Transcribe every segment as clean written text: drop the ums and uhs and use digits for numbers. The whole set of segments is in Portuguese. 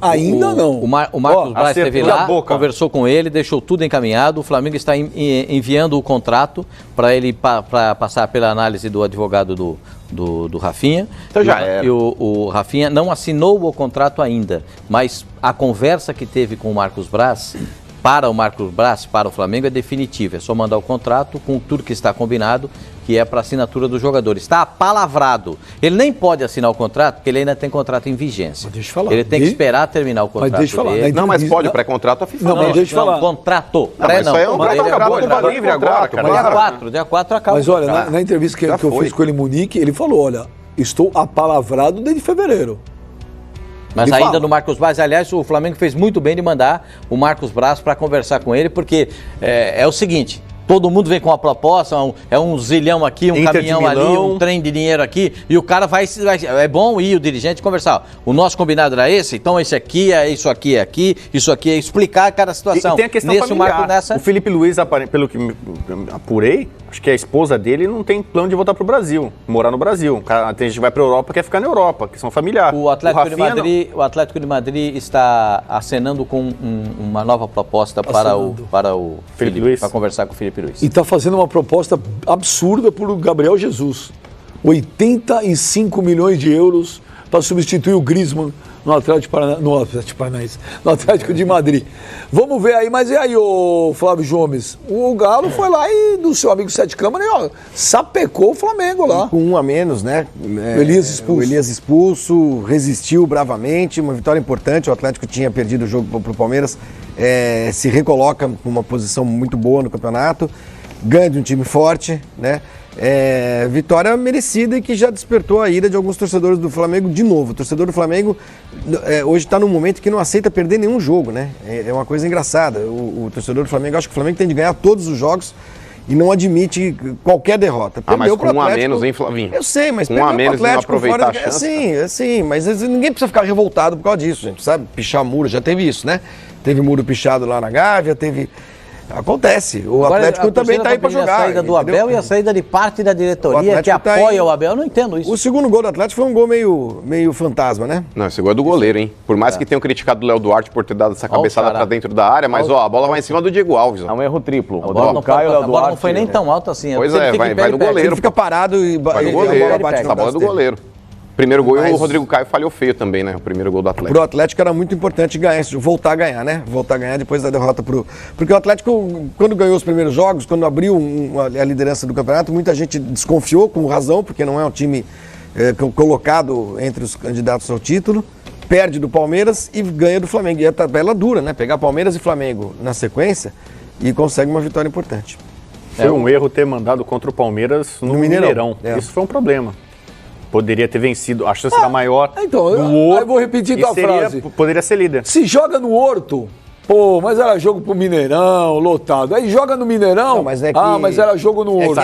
Ainda não. O Marcos Braz esteve lá, conversou com ele, deixou tudo encaminhado. O Flamengo está enviando o contrato para ele passar pela análise do advogado do Rafinha. Então já era. E o Rafinha não assinou o contrato ainda, mas a conversa que teve com o Marcos Braz, para o Marcos Braz, para o Flamengo, é definitiva. É só mandar o contrato com tudo que está combinado, que é para assinatura do jogador. Está apalavrado. Ele nem pode assinar o contrato, porque ele ainda tem contrato em vigência. Mas deixa eu falar. Ele tem que esperar terminar o contrato. Mas deixa eu falar. Não, mas pode, pré-contrato a FIFA. Não, mas deixa eu falar. Contrato. Mas isso aí é um contrato livre agora, cara. Dia 4 acaba. Mas olha, na entrevista que eu fiz com ele em Munique, ele falou, olha, estou apalavrado desde fevereiro. Mas ainda no Marcos Braz, aliás, o Flamengo fez muito bem de mandar o Marcos Braz para conversar com ele, porque é o seguinte, todo mundo vem com uma proposta, é um zilhão aqui, um caminhão ali, um trem de dinheiro aqui, e o cara vai é bom ir o dirigente conversar. O nosso combinado era esse, então esse aqui é isso aqui é aqui, isso aqui é explicar cada situação. E tem a questão familiar. O Felipe Luiz, pelo que me apurei, acho que a esposa dele não tem plano de voltar pro Brasil, morar no Brasil. Tem gente que vai pra Europa, quer ficar na Europa, que são familiares. O Atlético de Madrid está acenando com uma nova proposta para o Felipe Luiz, para conversar com o Felipe Luiz. E está fazendo uma proposta absurda por Gabriel Jesus. 85 milhões de euros para substituir o Griezmann no Atlético Paranaense, no Atlético de Madrid. Vamos ver aí, mas e aí, ô Flávio Gomes? O Galo foi lá e do seu amigo Sete Câmara, sapecou o Flamengo lá. Com um a menos, né? O Elias expulso, resistiu bravamente, uma vitória importante. O Atlético tinha perdido o jogo para o Palmeiras, se recoloca com uma posição muito boa no campeonato, ganha de um time forte, né? Vitória merecida e que já despertou a ira de alguns torcedores do Flamengo de novo. O torcedor do Flamengo hoje está num momento que não aceita perder nenhum jogo, né? É uma coisa engraçada. O torcedor do Flamengo, acho que o Flamengo tem de ganhar todos os jogos e não admite qualquer derrota. Mas com um a menos, hein, Flavinho? Eu sei, mas com um a menos e não aproveitar a chance. Sim, mas ninguém precisa ficar revoltado por causa disso, gente, sabe? Pichar muro, já teve isso, né? Teve muro pichado lá na Gávea, teve... Acontece. O Atlético também está aí para jogar. A saída do Abel e a saída de parte da diretoria que apoia o Abel. Eu não entendo isso. O segundo gol do Atlético foi um gol meio fantasma, né? Não, esse gol é do goleiro, hein? Por mais que tenham criticado o Léo Duarte por ter dado essa cabeçada para dentro da área, mas a bola vai em cima do Diego Alves. É um erro triplo. A bola não foi nem tão alta assim. Pois vai no goleiro. Ele fica parado e vai no goleiro. A bola é do goleiro. Primeiro gol, o Rodrigo Caio falhou feio também, né? O primeiro gol do Atlético. Pro Atlético era muito importante ganhar, voltar a ganhar, né? Voltar a ganhar depois da derrota Porque o Atlético, quando ganhou os primeiros jogos, quando abriu a liderança do campeonato, muita gente desconfiou, com razão, porque não é um time colocado entre os candidatos ao título, perde do Palmeiras e ganha do Flamengo. E a tabela dura, né? Pegar Palmeiras e Flamengo na sequência e consegue uma vitória importante. Foi um erro ter mandado contra o Palmeiras no Mineirão. Isso foi um problema. Poderia ter vencido, a chance era maior. Então, eu vou repetir tua frase. Poderia ser líder. Se joga no Horto, mas era jogo pro Mineirão, lotado. Aí joga no Mineirão, mas era jogo no Horto.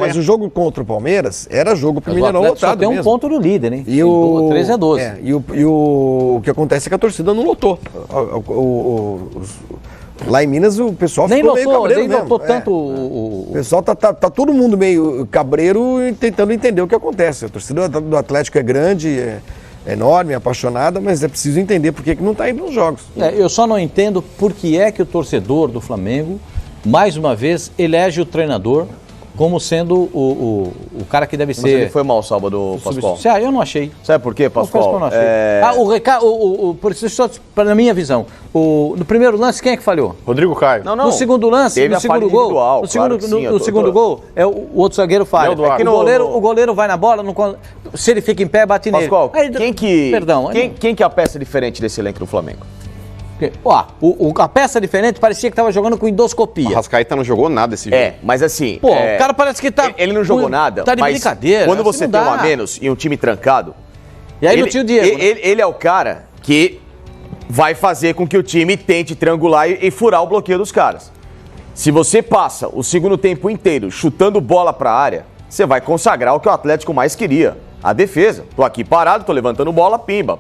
Mas o jogo contra o Palmeiras era jogo pro Mineirão lotado só tem mesmo. Um ponto no líder, hein? E o 13-12. E o que acontece é que a torcida não lotou. Lá em Minas o pessoal ficou meio cabreiro mesmo. Nem notou tanto o pessoal tá todo mundo meio cabreiro e tentando entender o que acontece. A torcida do Atlético é grande, é enorme, é apaixonada, mas é preciso entender por que não está indo nos jogos. Eu só não entendo por que é que o torcedor do Flamengo, mais uma vez, elege o treinador como sendo o cara que deve ser... Mas ele foi mal, Salvador Pascoal. Eu não achei. Sabe por quê, Pascoal? Eu não achei. Na minha visão, no primeiro lance, quem é que falhou? Rodrigo Caio. No segundo lance, no segundo gol, no segundo gol, o outro zagueiro falha. O goleiro vai na bola, se ele fica em pé, bate nele. Pascoal, quem que é a peça diferente desse elenco do Flamengo? A peça diferente parecia que estava jogando com endoscopia. O Arrascaeta não jogou nada esse jogo. Mas assim... o cara parece que tá... Ele não jogou nada, tá de brincadeira. Quando você tem um a menos e um time trancado... E aí não tinha o Diego. Ele é o cara que vai fazer com que o time tente triangular e furar o bloqueio dos caras. Se você passa o segundo tempo inteiro chutando bola para a área, você vai consagrar o que o Atlético mais queria. A defesa. Tô aqui parado, tô levantando bola, pimba,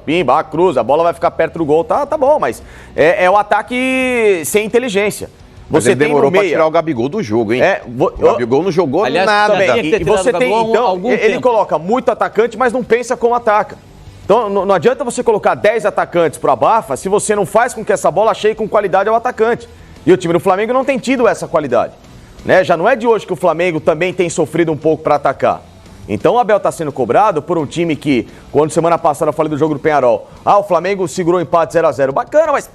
cruza, a bola vai ficar perto do gol, tá bom, mas é o ataque sem inteligência. Mas ele demorou pra tirar o Gabigol do jogo, hein? O Gabigol não jogou nada. E você tem, então, ele coloca muito atacante, mas não pensa como ataca. Então não adianta você colocar 10 atacantes pro abafa se você não faz com que essa bola chegue com qualidade ao atacante. E o time do Flamengo não tem tido essa qualidade. Né? Já não é de hoje que o Flamengo também tem sofrido um pouco para atacar. Então o Abel está sendo cobrado por um time que, quando semana passada eu falei do jogo do Penharol, o Flamengo segurou o empate 0x0. Bacana, mas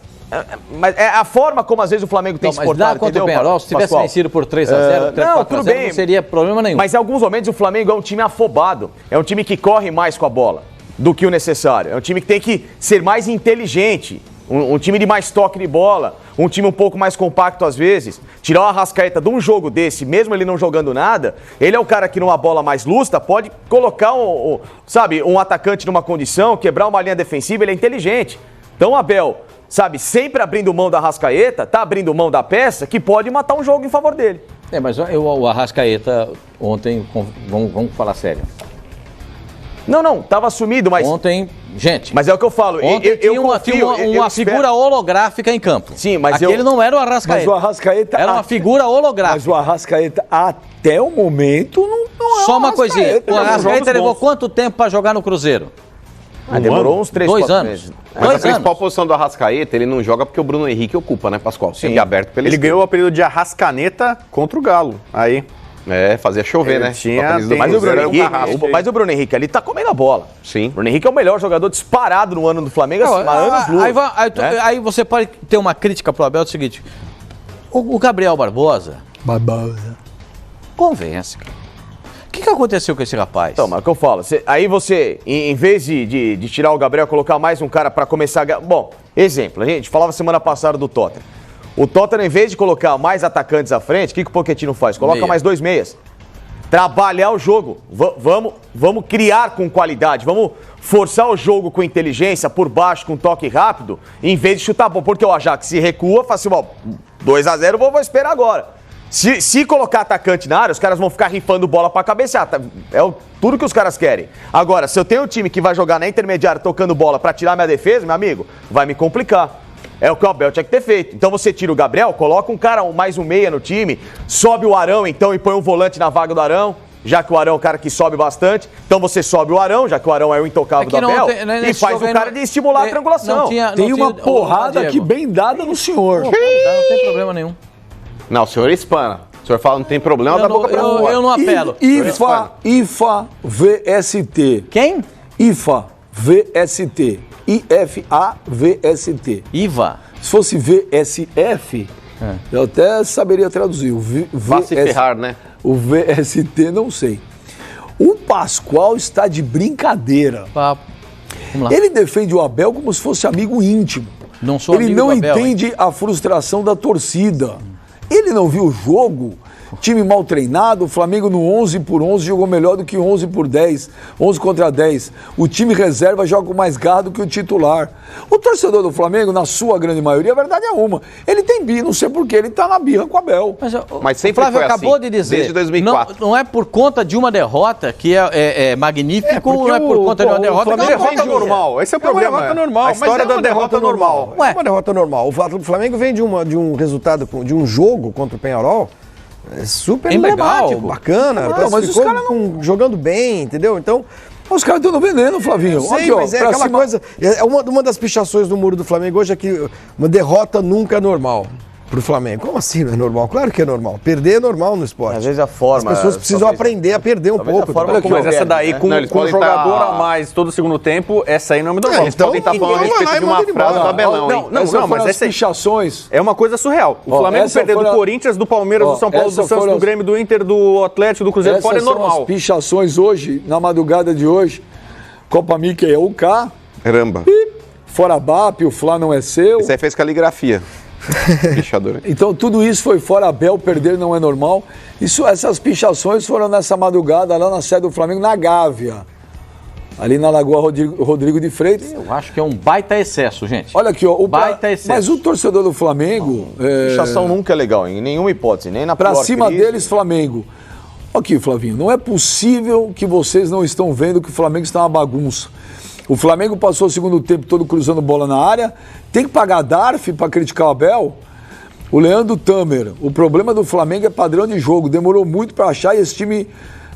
é a forma como às vezes o Flamengo tem se portado, mas contra o Penharol, se tivesse vencido por 3x0, 4x0, não seria problema nenhum. Mas em alguns momentos o Flamengo é um time afobado, é um time que corre mais com a bola do que o necessário, é um time que tem que ser mais inteligente, um time de mais toque de bola, um time um pouco mais compacto às vezes. Tirar o Arrascaeta de um jogo desse, mesmo ele não jogando nada, ele é o cara que numa bola mais lustra pode colocar um atacante numa condição, quebrar uma linha defensiva, ele é inteligente. Então o Abel, sempre abrindo mão da Arrascaeta, tá abrindo mão da peça que pode matar um jogo em favor dele. Mas o Arrascaeta ontem, vamos falar sério. Não, tava sumido, mas... Ontem, gente... Mas é o que eu falo. Ontem tinha uma figura holográfica em campo. Sim, mas aquele não era o Arrascaeta. Mas o Arrascaeta... Era uma figura holográfica. Mas o Arrascaeta, até o momento, não é Só uma coisinha. O Arrascaeta levou bons. quanto tempo para jogar no Cruzeiro? Demorou uns 3, 2 anos. meses. Mas a principal posição do Arrascaeta, ele não joga porque o Bruno Henrique ocupa, né, Pascoal? Sempre aberto pela Ele ganhou o apelido de Arrascaneta contra o Galo. Aí... fazia chover, né? Mas o Bruno Henrique ali tá comendo a bola. Sim. O Bruno Henrique é o melhor jogador disparado no ano do Flamengo, Aí você pode ter uma crítica pro Abel, é o seguinte, o Gabriel Barbosa convence, cara. O que aconteceu com esse rapaz? Então, mas é o que eu falo, aí você, em vez de tirar o Gabriel, colocar mais um cara pra começar... Bom, exemplo, a gente falava semana passada do Tottenham. O Tottenham, em vez de colocar mais atacantes à frente, o que o Pochettino faz? Coloca mais 2 meias. Trabalhar o jogo. Vamos criar com qualidade. Vamos forçar o jogo com inteligência, por baixo, com toque rápido, em vez de chutar bom. Porque o Ajax se recua, fala assim, 2x0, vou esperar agora. Se colocar atacante na área, os caras vão ficar rifando bola pra cabecear. Tudo que os caras querem. Agora, se eu tenho um time que vai jogar na intermediária tocando bola pra tirar minha defesa, meu amigo, vai me complicar. É o que o Abel tinha que ter feito. Então você tira o Gabriel, coloca um cara, mais um meia no time, sobe o Arão então e põe um volante na vaga do Arão, já que o Arão é o cara que sobe bastante. Então você sobe o Arão, já que o Arão é o intocável do Abel, e faz o cara de estimular a triangulação. Tem uma porrada aqui bem dada no senhor. Não tem problema nenhum. Não, o senhor espana. O senhor fala, não tem problema, da boca pra fora. Eu não apelo. IFA VST. Quem? IFA VST. IFAVST. IVA. Se fosse VSF, eu até saberia traduzir. Vá se ferrar, né? O VST, não sei. O Pascoal está de brincadeira. Vamos lá. Ele defende o Abel como se fosse amigo íntimo. Não sou Ele amigo não do Abel, entende a frustração da torcida. Ele não viu o jogo. Time mal treinado, o Flamengo no 11x11 jogou melhor do que 11x10, 11 contra 10. O time reserva joga com mais garra do que o titular. O torcedor do Flamengo, na sua grande maioria, a verdade é uma. Ele tem birra, não sei porquê, ele tá na birra com o Abel. Mas sempre o Flávio foi acabou assim, de dizer, desde 2004. Não é por conta de uma derrota que é magnífico, não é por conta de uma derrota que é derrota normal. Esse é o problema. Uma derrota normal. A história da derrota normal. É uma derrota normal. O Flamengo vem de um resultado, de um jogo contra o Penharol, super legal, bacana. Mas os caras jogando bem, entendeu? Então, os caras estão no veneno, Flavinho. Sei, aqui, mas é aquela coisa. Uma das pichações do muro do Flamengo hoje é que uma derrota nunca é normal pro Flamengo. Como assim não é normal? Claro que é normal. Perder é normal no esporte. Às vezes a forma... As pessoas precisam aprender a perder um pouco. Mas essa daí, com um jogador a mais todo segundo tempo, essa aí não é muito normal. Então, podem estar falando a respeito de uma frase do tabelão, hein? Não, mas essa pichações. É uma coisa surreal. O Flamengo perder do Corinthians, do Palmeiras, do São Paulo, do Santos, do Grêmio, do Inter, do Atlético, do Cruzeiro, fora é normal. As pichações hoje, na madrugada de hoje, Copa Mickey é o K. Caramba. Fora BAP, o Flá não é seu. Você fez caligrafia. Pichador. Então tudo isso foi fora Abel, perder não é normal. Essas pichações foram nessa madrugada lá na sede do Flamengo, na Gávea. Ali na Lagoa Rodrigo de Freitas. Eu acho que é um baita excesso, gente. Olha aqui, ó. Baita excesso. Mas o torcedor do Flamengo... Pichação nunca é legal, em nenhuma hipótese, nem na pra pior cima crise. deles, Flamengo. Aqui, Flavinho, não é possível que vocês não estão vendo que o Flamengo está uma bagunça. O Flamengo passou o segundo tempo todo cruzando bola na área. Tem que pagar DARF para criticar o Abel? O Leandro Tamer, o problema do Flamengo é padrão de jogo. Demorou muito para achar e esse time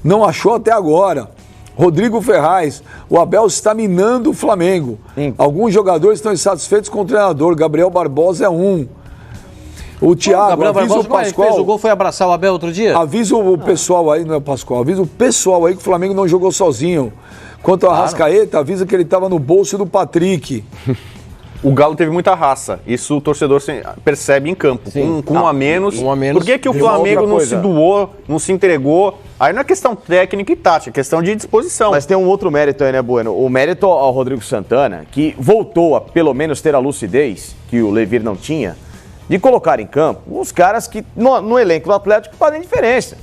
não achou até agora. Rodrigo Ferraz, o Abel está minando o Flamengo. Alguns jogadores estão insatisfeitos com o treinador. Gabriel Barbosa é um. O Thiago, avisa o Pascoal. Fez o gol, foi abraçar o Abel outro dia? Avisa o pessoal aí, não é o Pascoal, avisa o pessoal aí que o Flamengo não jogou sozinho. Quanto ao Arrascaeta, avisa que ele estava no bolso do Patrick. O Galo teve muita raça. Isso o torcedor percebe em campo. Com um a menos. Por que o Flamengo não se doou, não se entregou? Aí não é questão técnica e tática, é questão de disposição. Mas tem um outro mérito aí, né, Bueno? O mérito ao Rodrigo Santana, que voltou a pelo menos ter a lucidez que o Levir não tinha, de colocar em campo os caras que no elenco do Atlético fazem diferença.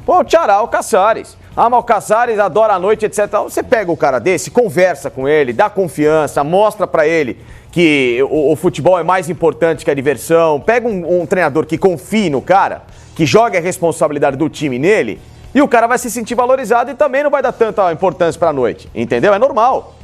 Pô, o Tchará, o Caçares. Mas o Caçares adora a noite, etc. Você pega o cara desse, conversa com ele, dá confiança, mostra pra ele que o futebol é mais importante que a diversão. Pega um treinador que confie no cara, que joga a responsabilidade do time nele, e o cara vai se sentir valorizado e também não vai dar tanta importância pra noite. Entendeu? É normal.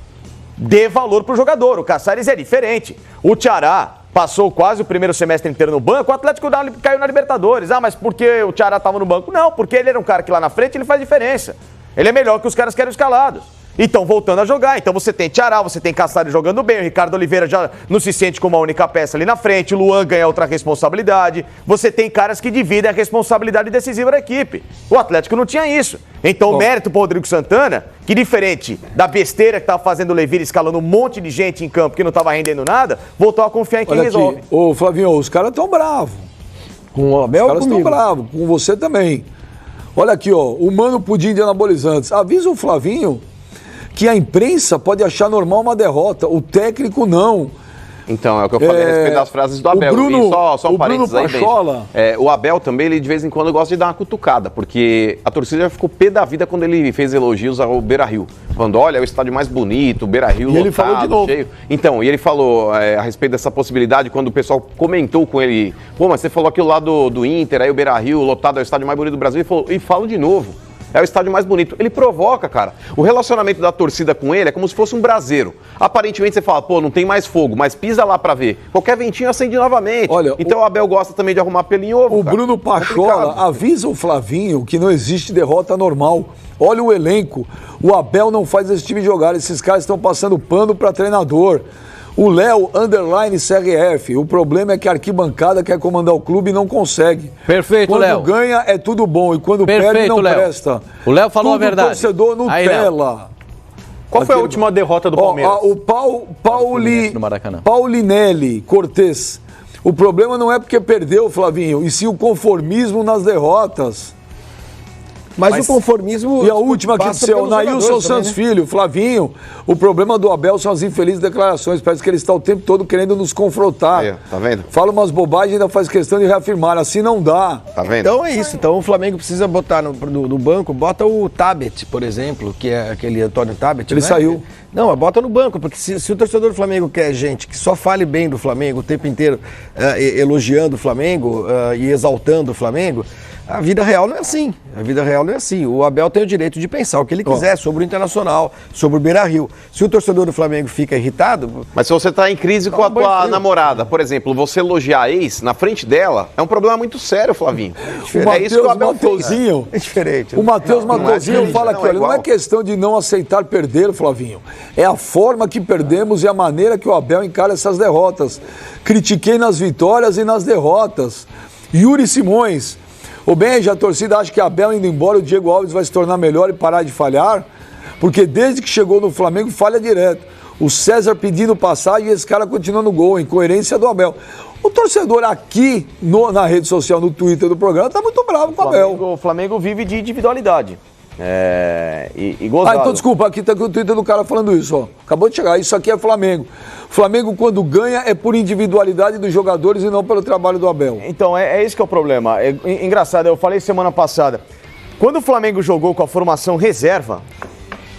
Dê valor pro jogador. O Caçares é diferente. O Tchará passou quase o primeiro semestre inteiro no banco, o Atlético caiu na Libertadores. Ah, mas por que o Tchará estava no banco? Não, porque ele era um cara que lá na frente ele faz diferença. Ele é melhor que os caras que eram escalados. E estão voltando a jogar. Então você tem Tchará, você tem Caçares jogando bem, o Ricardo Oliveira já não se sente como a única peça ali na frente, o Luan ganha outra responsabilidade. Você tem caras que dividem a responsabilidade decisiva da equipe. O Atlético não tinha isso. Então o mérito pro Rodrigo Santana, que diferente da besteira que estava fazendo o Levir escalando um monte de gente em campo que não estava rendendo nada, voltou a confiar em quem resolve. Ô Flavinho, os caras estão bravos. Com o Abel, os caras estão bravos, com você também. Olha aqui, ó, o Mano Pudim de Anabolizantes. Avisa o Flavinho que a imprensa pode achar normal uma derrota, o técnico não. Então, é o que eu falei a respeito das frases do Abel. Bruno, só um parênteses aí, Pachola. O Abel também, ele de vez em quando gosta de dar uma cutucada, porque a torcida já ficou pé da vida quando ele fez elogios ao Beira-Rio. Falando, olha, é o estádio mais bonito, o Beira-Rio lotado, ele falou de novo. Cheio. Então, e ele falou a respeito dessa possibilidade, quando o pessoal comentou com ele, pô, mas você falou aquilo lá do Inter, aí o Beira-Rio lotado é o estádio mais bonito do Brasil, ele falou, e falo de novo. É o estádio mais bonito. Ele provoca, cara. O relacionamento da torcida com ele é como se fosse um braseiro. Aparentemente você fala, pô, não tem mais fogo, mas pisa lá pra ver. Qualquer ventinho acende novamente. Olha, então o Abel gosta também de arrumar pelo em ovo. O cara. Bruno Pachola avisa o Flavinho que não existe derrota normal. Olha o elenco. O Abel não faz esse time jogar. Esses caras estão passando pano pra treinador. O Léo, _CRF. O problema é que a arquibancada quer comandar o clube e não consegue. Perfeito, Léo. Quando ganha é tudo bom e quando perde não presta. O Léo falou a verdade. Torcedor Nutella. Qual foi a última derrota do Palmeiras? O Paulinelli Cortez. O problema não é porque perdeu, Flavinho, e sim o conformismo nas derrotas. Mas o conformismo... E a última que disse, o Nailson Santos Filho, Flavinho, o problema do Abel são as infelizes declarações. Parece que ele está o tempo todo querendo nos confrontar. Aí, tá vendo? Fala umas bobagens e ainda faz questão de reafirmar. Assim não dá. Tá vendo? Então é isso. Então o Flamengo precisa botar no banco, bota o Tabet, por exemplo, que é aquele Antônio Tabet. Ele saiu. Não, bota no banco, porque se o torcedor do Flamengo quer gente que só fale bem do Flamengo o tempo inteiro, elogiando o Flamengo e exaltando o Flamengo, a vida real não é assim. A vida real não é assim. O Abel tem o direito de pensar o que ele quiser sobre o Internacional, sobre o Beira-Rio. Se o torcedor do Flamengo fica irritado... Mas se você está em crise com a tua namorada, por exemplo, você elogiar a ex na frente dela, é um problema muito sério, Flavinho. É isso que o Abel Mateuzinho, é diferente. O Matheus Mateuzinho fala aqui, olha, não é questão de não aceitar perder, Flavinho. É a forma que perdemos e a maneira que o Abel encara essas derrotas. Critiquei nas vitórias e nas derrotas. Yuri Simões... O Benja, a torcida acha que Abel indo embora, o Diego Alves vai se tornar melhor e parar de falhar? Porque desde que chegou no Flamengo, falha direto. O César pedindo passagem e esse cara continua no gol, incoerência do Abel. O torcedor aqui na rede social, no Twitter do programa, tá muito bravo com o Abel. O Flamengo vive de individualidade. E gozado. Então desculpa, aqui tá aqui o Twitter do cara falando isso, ó. Acabou de chegar, isso aqui é Flamengo. Flamengo, quando ganha, é por individualidade dos jogadores e não pelo trabalho do Abel. Então, é esse que é o problema. É engraçado, eu falei semana passada. Quando o Flamengo jogou com a formação reserva,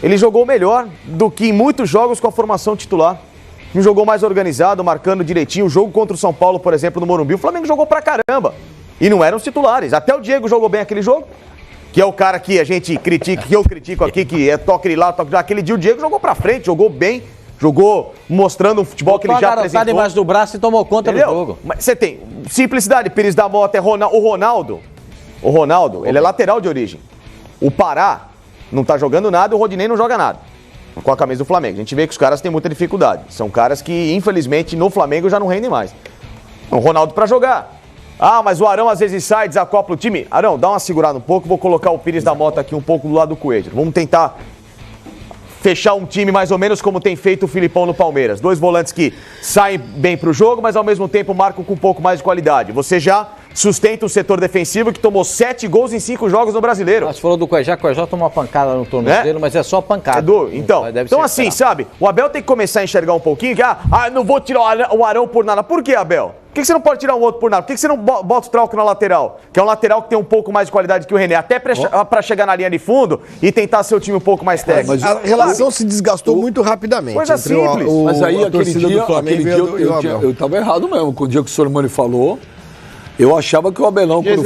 ele jogou melhor do que em muitos jogos com a formação titular. Um jogou mais organizado, marcando direitinho. O jogo contra o São Paulo, por exemplo, no Morumbi, o Flamengo jogou pra caramba. E não eram os titulares. Até o Diego jogou bem aquele jogo. Que é o cara que a gente critica, que eu critico aqui, que é toque lá, toque lá. Aquele dia o Diego jogou pra frente, jogou bem, jogou mostrando um futebol que ele já apresentou. Debaixo do braço e tomou conta do jogo. Mas você tem simplicidade, Pires da Mota, o Ronaldo, ele é lateral de origem. O Pará não tá jogando nada, o Rodinei não joga nada com a camisa do Flamengo. A gente vê que os caras têm muita dificuldade. São caras que, infelizmente, no Flamengo já não rendem mais. O Ronaldo pra jogar. Ah, mas o Arão às vezes sai, desacopla o time. Arão, dá uma segurada um pouco, vou colocar o Pires da Mota aqui um pouco do lado do Coelho. Vamos tentar fechar um time mais ou menos como tem feito o Filipão no Palmeiras. 2 volantes que saem bem pro jogo, mas ao mesmo tempo marcam com um pouco mais de qualidade. Você já sustenta um setor defensivo que tomou 7 gols em 5 jogos no Brasileiro. Você falou do Cuejá tomou uma pancada no tornozelo, mas é só pancada. Edu, então assim, sabe, o Abel tem que começar a enxergar um pouquinho que, não vou tirar o Arão por nada. Por que, Abel? Por que você não pode tirar um outro por nada? Por que você não bota o Trauco na lateral? Que é um lateral que tem um pouco mais de qualidade que o René. Até pra chegar na linha de fundo e tentar ser o time um pouco mais técnico. Mas a relação se desgastou muito rapidamente. Coisa simples. Mas aí, aquele dia eu estava errado mesmo. Com o dia que o Sormani falou, eu achava que o Abelão, quando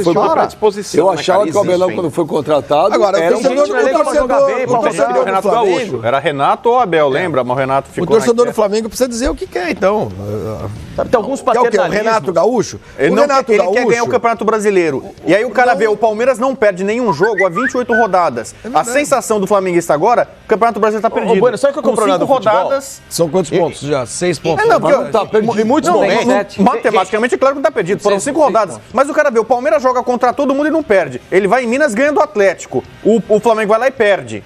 foi contratado, agora, era um o Renato Gaúcho. Era Renato ou Abel, lembra? Mas o Renato ficou. O torcedor do Flamengo precisa dizer o que quer, então. Tem alguns paternalismos. O Renato Gaúcho? Ele quer ganhar o Campeonato Brasileiro. E aí o cara vê, o Palmeiras não perde nenhum jogo há 28 rodadas. A sensação do flamenguista agora, o Campeonato Brasileiro está perdido. Bueno, sabe que o campeonato 5 rodadas... São quantos pontos já? 6 pontos. Tá perdido. Em muitos momentos. Matematicamente, é claro que não está perdido. Foram 5 rodadas. Mas o cara vê, o Palmeiras joga contra todo mundo e não perde. Ele vai em Minas, ganha do Atlético. O Flamengo vai lá e perde.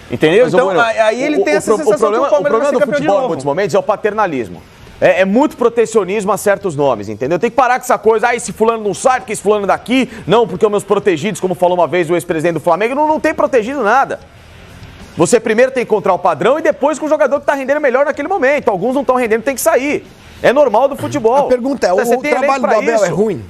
Entendeu? Mas, então, aí ele tem essa sensação que o Palmeiras vai ser campeão de novo. Em muitos momentos é o paternalismo. É muito protecionismo a certos nomes, entendeu? Tem que parar com essa coisa, esse fulano não sai, porque esse fulano daqui, não, porque os meus protegidos, como falou uma vez o ex-presidente do Flamengo, não tem protegido nada. Você primeiro tem que encontrar o padrão e depois com o jogador que está rendendo melhor naquele momento. Alguns não estão rendendo, tem que sair. É normal do futebol. A pergunta é, o trabalho do Abel é ruim?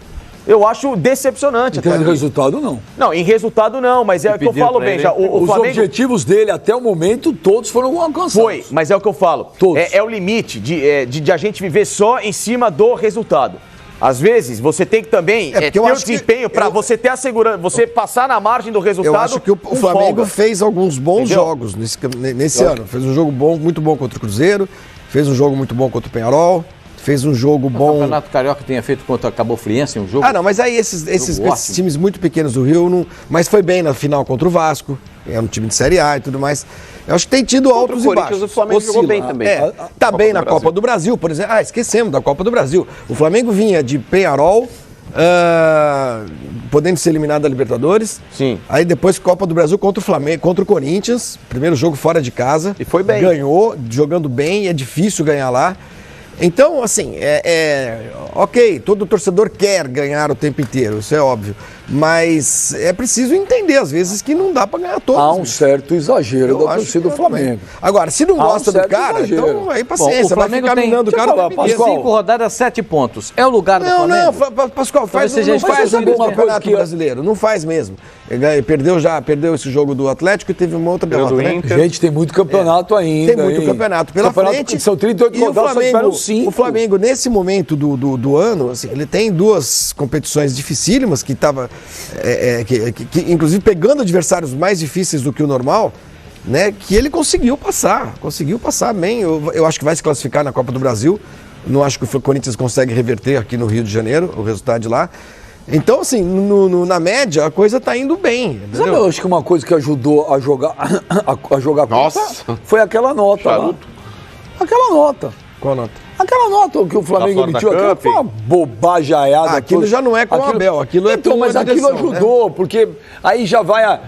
Eu acho decepcionante. Em termos de resultado, não. Não, em resultado não, mas é o que eu falo, veja, o os Flamengo... objetivos dele até o momento, todos foram alcançados. Foi, mas é o que eu falo. Todos. É o limite de a gente viver só em cima do resultado. Às vezes, você tem que também ter o desempenho para você ter a segurança, você passar na margem do resultado. Eu acho que o Flamengo fez alguns bons jogos nesse ano. Fez um jogo muito bom contra o Cruzeiro, fez um jogo muito bom contra o Penharol. Fez um jogo bom. O Campeonato Carioca tenha feito contra a Cabo Friense, um jogo. Não, mas aí esses times muito pequenos do Rio, não, mas foi bem na final contra o Vasco, é um time de Série A e tudo mais. Eu acho que tem tido altos e baixos. O Flamengo jogou bem também. Tá bem na Copa do Brasil, por exemplo. Esquecemos da Copa do Brasil. O Flamengo vinha de Penharol, podendo ser eliminado da Libertadores. Sim. Aí depois Copa do Brasil contra o Flamengo, contra o Corinthians, primeiro jogo fora de casa. E foi bem. Ganhou, jogando bem, é difícil ganhar lá. Então, assim, ok, todo torcedor quer ganhar o tempo inteiro, isso é óbvio. Mas é preciso entender, às vezes, que não dá pra ganhar todos. Há um certo exagero da torcida do Flamengo. Agora, se não gosta do cara, então aí paciência, vai ficar minando o cara. Tem 5 rodadas, 7 pontos. É o lugar do Flamengo? Não, Pascoal, não faz um bom campeonato brasileiro, não faz mesmo. Perdeu esse jogo do Atlético e teve uma outra derrota, né? Gente, tem muito campeonato ainda. Tem muito campeonato pela frente. São 38 rodadas, o Flamengo, nesse momento do ano, assim, ele tem 2 competições dificílimas que estava, que inclusive pegando adversários mais difíceis do que o normal, né? Que ele conseguiu passar bem. Eu acho que vai se classificar na Copa do Brasil. Não acho que o Corinthians consegue reverter aqui no Rio de Janeiro o resultado de lá. Então, assim, na média, a coisa tá indo bem. Sabe, eu acho que uma coisa que ajudou a jogar foi aquela nota lá. Aquela nota. Qual nota? Aquela nota que o Flamengo emitiu, aquilo foi uma bobajaiada. Aquilo já não é com o Abel, aquilo é então, mas aquilo ajudou, né? Porque aí já vai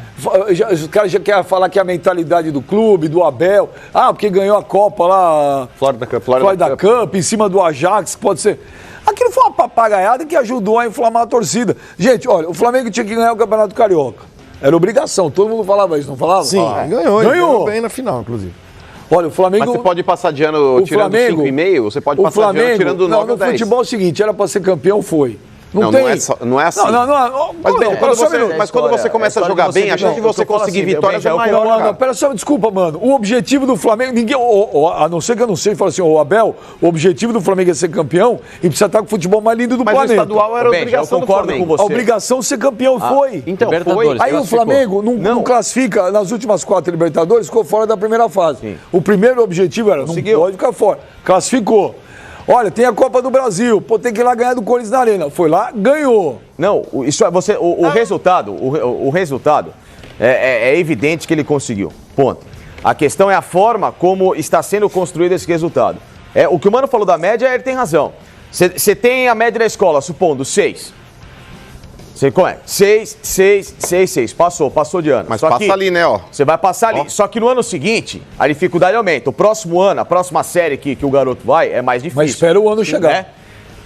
os caras já querem falar que é a mentalidade do clube, do Abel. Porque ganhou a Copa lá, Florida Cup, em cima do Ajax, pode ser. Aquilo foi uma papagaiada que ajudou a inflamar a torcida. Gente, olha, o Flamengo tinha que ganhar o Campeonato Carioca. Era obrigação, todo mundo falava isso, não falava? Sim, ganhou bem na final, inclusive. Olha, o Flamengo... Mas você pode passar de ano tirando 5,5? Você pode passar de ano tirando 9 ou 10? No futebol é o seguinte, era para ser campeão, foi. Não é assim. Mas quando você começa a jogar bem, a chance de você conseguir vitórias é maior. Pera só, desculpa, mano. O objetivo do Flamengo, a não ser que eu não sei, fala assim, Abel, o objetivo do Flamengo é ser campeão e precisa estar com o futebol mais lindo do planeta. Mas o estadual era a obrigação do Flamengo. Com você. A obrigação de ser campeão foi. Então, foi. Aí o Flamengo não classifica, nas últimas 4 Libertadores, ficou fora da primeira fase. Sim. O primeiro objetivo era, não pode ficar fora. Classificou. Olha, tem a Copa do Brasil, tem que ir lá ganhar do Corinthians na Arena. Foi lá, ganhou. Não, isso é o resultado É evidente que ele conseguiu. Ponto. A questão é a forma como está sendo construído esse resultado. O que o Mano falou da média, ele tem razão. Você tem a média da escola, supondo 6. Você como é? 6. Passou de ano. Mas só passa ali, né, ó. Você vai passar ali. Só que no ano seguinte, a dificuldade aumenta. O próximo ano, a próxima série que o garoto vai, é mais difícil. Mas espera o ano chegar. Né?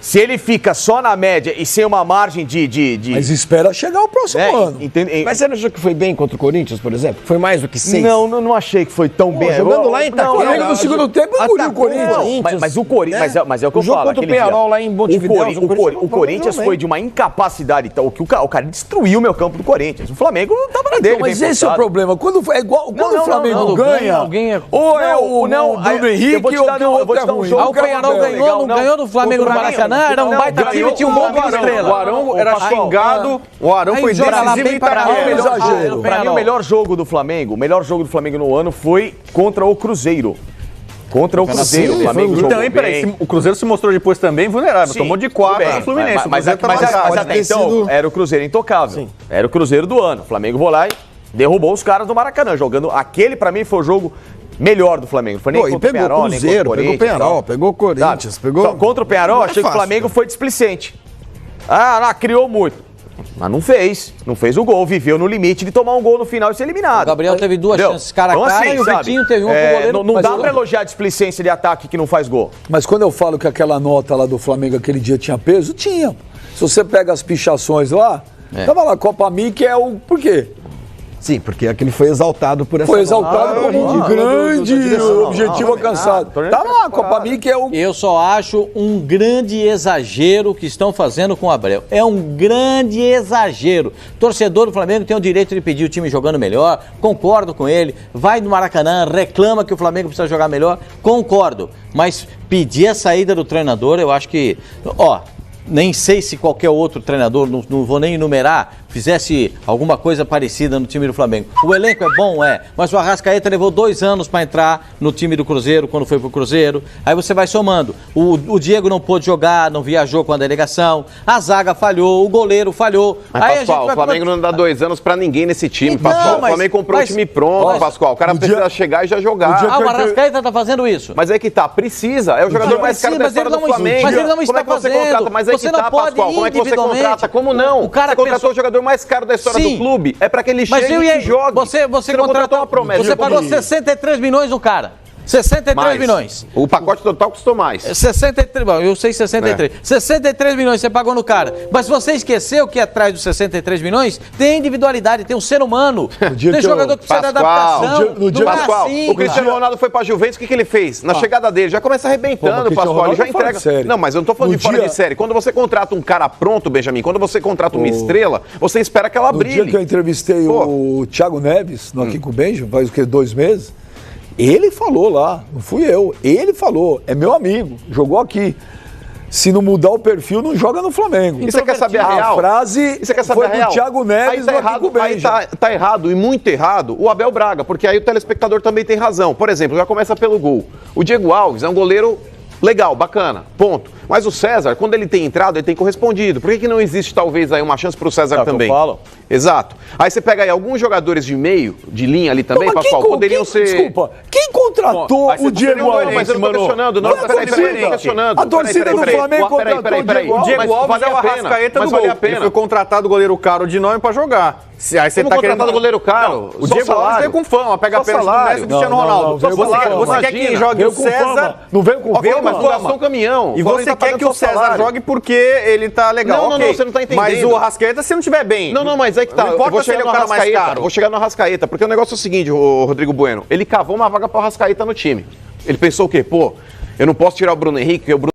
Se ele fica só na média e sem uma margem de... Mas espera chegar o próximo ano. Mas você não achou que foi bem contra o Corinthians, por exemplo? Foi mais do que 6? Não achei que foi tão bem. Jogando lá em Itaquera. O Flamengo no segundo tempo engoliu o Corinthians. Mas o Corinthians... Mas é o que eu falo. O jogo contra o Peñarol lá em Montevidéu. O Corinthians foi de uma incapacidade. Então, o cara destruiu o meu campo do Corinthians. O Flamengo não tava na dele. Mas esse é o problema. Quando o Flamengo ganha, ou é o Bruno Henrique ou o outro é ruim. O Peñarol ganhou do Flamengo no Maracanã, era um baita time, tinha um gol de Estrela. O Arão era xingado, o Arão foi decisivo em Itaquera. Pra mim, o melhor jogo do Flamengo no ano foi contra o Cruzeiro. Contra o Cruzeiro. O Flamengo jogou também, peraí, o Cruzeiro se mostrou depois também vulnerável. Tomou de 4 no Fluminense. Mas até então, era o Cruzeiro intocável. Era o Cruzeiro do ano. O Flamengo foi lá e derrubou os caras do Maracanã, jogando. Aquele, pra mim, foi o jogo melhor do Flamengo. Foi nem contra o Peñarol, nem contra o Corinthians. Pegou o Peñarol, pegou o Corinthians. Pegou... Contra o Peñarol, achei que o Flamengo foi displicente. Criou muito. Mas não fez o gol, viveu no limite de tomar um gol no final e ser eliminado. O Gabriel teve 2 chances cara a cara e o Vitinho teve uma com o goleiro. Não dá pra elogiar a displicência de ataque que não faz gol. Mas quando eu falo que aquela nota lá do Flamengo aquele dia tinha peso, tinha. Se você pega as pichações lá, tava lá, Copa Mickey é o... Por quê? Sim, porque aquele foi exaltado por essa... Foi exaltado como um grande objetivo alcançado. Tá lá, a Copa Mickey é o... Eu só acho um grande exagero o que estão fazendo com o Abel. É um grande exagero. Torcedor do Flamengo tem o direito de pedir o time jogando melhor, concordo com ele. Vai no Maracanã, reclama que o Flamengo precisa jogar melhor, concordo. Mas pedir a saída do treinador, eu acho que... Nem sei se qualquer outro treinador, não vou nem enumerar, fizesse alguma coisa parecida no time do Flamengo. O elenco é bom, mas o Arrascaeta levou 2 anos para entrar no time do Cruzeiro, quando foi pro Cruzeiro. Aí você vai somando. O Diego não pôde jogar, não viajou com a delegação, a zaga falhou, o goleiro falhou. Mas, aí Pascoal, o Flamengo não dá 2 anos para ninguém nesse time, Pascoal. O Flamengo comprou o time pronto, Pascoal. O cara precisa chegar e já jogar. O Arrascaeta tá fazendo isso. Mas é que tá, precisa. É o jogador mais caro da história do Flamengo. Mas ele não está fazendo. Mas é que tá, Pascoal. Como é que você contrata? Como não? Você contratou o jogador mais caro da história do clube. É pra que ele chegue e jogue. Você contratou uma promessa. Você pagou 63 milhões no cara. 63 milhões. O pacote total custou mais. 63, bom, eu sei 63. 63 milhões você pagou no cara. Mas você esqueceu que atrás dos 63 milhões tem individualidade, tem um ser humano. Tem jogador que precisa de adaptação. Pascoal, o Cristiano Ronaldo foi pra Juventus, o que ele fez? Na chegada dele, já começa arrebentando, Pascoal. Ele já entrega. Não, mas eu não tô falando de fora de série. Quando você contrata um cara pronto, Benjamin, quando você contrata uma estrela, você espera que ela brilhe. No dia que eu entrevistei o Thiago Neves, no Aqui com o Benjamin, faz o quê? 2 meses? Ele falou lá, não fui eu. Ele falou, é meu amigo, jogou aqui. Se não mudar o perfil, não joga no Flamengo. E você quer saber a real? A frase foi do Thiago Neves no Aqui com o Benjamin. Aí tá errado, e muito errado, o Abel Braga, porque aí o telespectador também tem razão. Por exemplo, já começa pelo gol. O Diego Alves é um goleiro legal, bacana, ponto. Mas o César, quando ele tem entrado, ele tem correspondido. Por que não existe, talvez, aí uma chance pro César também? Eu falo. Exato. Aí você pega aí alguns jogadores de meio, de linha ali também, Pascoal, poderiam ser... Desculpa, quem contratou o Diego Alves? Mas eu não tô questionando, não. Peraí, questionando. A torcida do Flamengo contratou o Diego Alves. O Diego Alves é o Arrascaeta do gol. Ele foi contratado goleiro caro de nome pra jogar. Aí você tá contratado goleiro caro? O Diego Alves veio com fama, pega apenas do Messi e Cristiano Ronaldo. Você quer que jogue o César? Não veio com fama. Mas gastou um caminhão. E você quer que o César jogue porque ele tá legal. Não, você não tá entendendo. Mas o Arrascaeta, se não tiver bem. Não, mas aí que tá. Não importa se ele é o cara mais caro. Vou chegar no Arrascaeta, porque o negócio é o seguinte, o Rodrigo Bueno. Ele cavou uma vaga pro Arrascaeta no time. Ele pensou o quê? Eu não posso tirar o Bruno Henrique, porque o Bruno